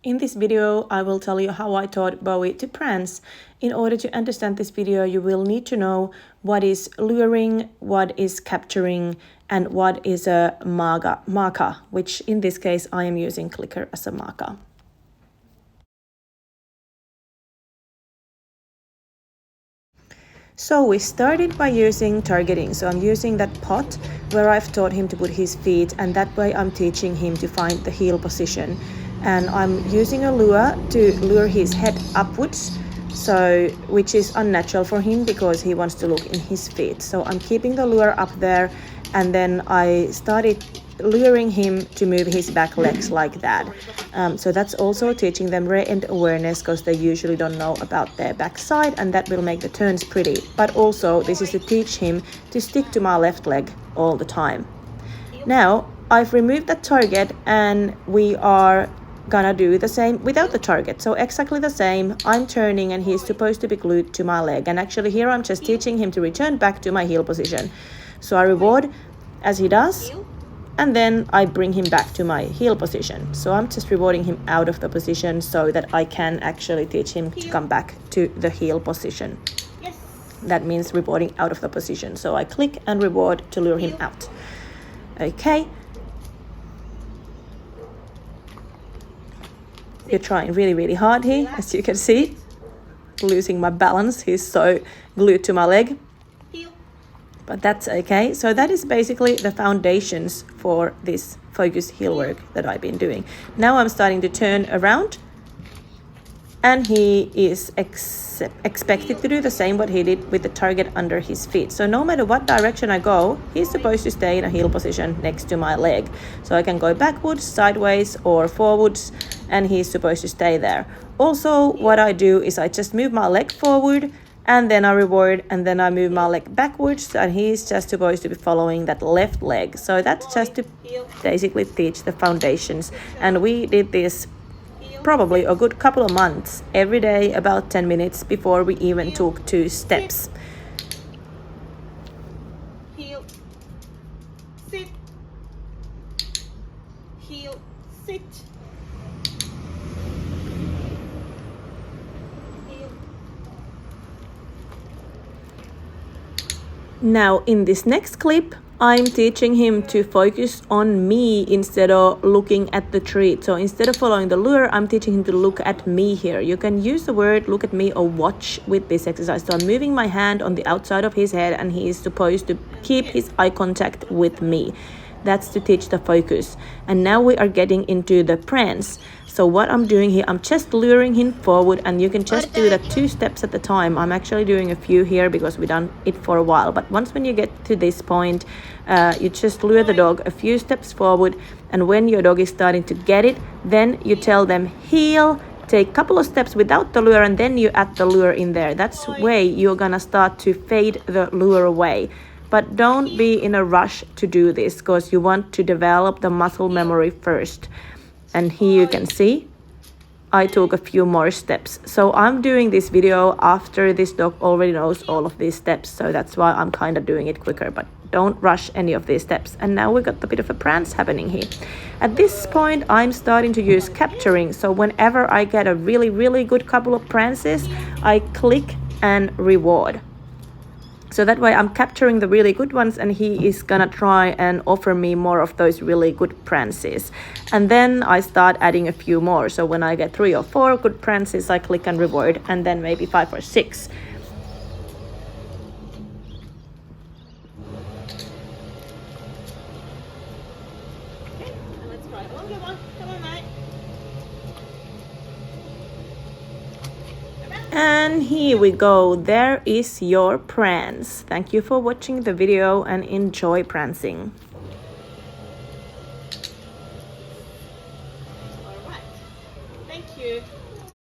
In this video, I will tell you how I taught Bowie to prance. In order to understand this video, you will need to know what is luring, what is capturing, and what is a marker, which in this case, I am using clicker as a marker. So we started by using targeting. So I'm using that pot where I've taught him to put his feet, and that way I'm teaching him to find the heel position. And I'm using a lure to lure his head upwards, which is unnatural for him because he wants to look in his feet. So I'm keeping the lure up there, and then I started luring him to move his back legs like that. So that's also teaching them rear end awareness because they usually don't know about their backside, and that will make the turns pretty. But also this is to teach him to stick to my left leg all the time. Now I've removed the target, and we are gonna do the same without the target. So exactly the same. I'm turning and he's supposed to be glued to my leg, and actually here I'm just teaching him to return back to my heel position. So I reward as he does, and then I bring him back to my heel position. So I'm just rewarding him out of the position so that I can actually teach him to come back to the heel position. That means rewarding out of the position. So I click and reward to lure him out. Okay. You're trying really hard here, as you can see. Losing my balance, he's so glued to my leg. But that's okay. So that is basically the foundations for this focus heel work that I've been doing. Now I'm starting to turn around, and he is expected to do the same what he did with the target under his feet. So no matter what direction I go, he's supposed to stay in a heel position next to my leg. So I can go backwards, sideways, or forwards, and he's supposed to stay there. Also, what I do is I just move my leg forward, and then I reward, and then I move my leg backwards, and he's just supposed to be following that left leg. So that's just to basically teach the foundations. And we did this probably a good couple of months, every day about 10 minutes before we even took 2 steps. Heel, sit, heel, sit. Now in this next clip, I'm teaching him to focus on me instead of looking at the treat. So instead of following the lure, I'm teaching him to look at me here. You can use the word look at me or watch with this exercise. So I'm moving my hand on the outside of his head, and he is supposed to keep his eye contact with me. That's to teach the focus. And now we are getting into the prance. So what I'm doing here, I'm just luring him forward, and you can just do that 2 steps at a time. I'm actually doing a few here because we've done it for a while. But once when you get to this point, you just lure the dog a few steps forward, and when your dog is starting to get it, then you tell them heel, take a couple of steps without the lure, and then you add the lure in there. That's way you're gonna start to fade the lure away. But don't be in a rush to do this because you want to develop the muscle memory first. And here you can see I took a few more steps. So I'm doing this video after this dog already knows all of these steps. So that's why I'm kind of doing it quicker, but don't rush any of these steps. And now we got a bit of a prance happening here. At this point, I'm starting to use capturing. So whenever I get a really good couple of prances, I click and reward. So that way I'm capturing the really good ones, and he is gonna try and offer me more of those really good prances. And then I start adding a few more. So when I get 3 or 4 good prances, I click and reward, and then maybe 5 or 6. Okay, let's try one good one. Come on, mate. And here we go. There is your prance. Thank you for watching the video, and enjoy prancing.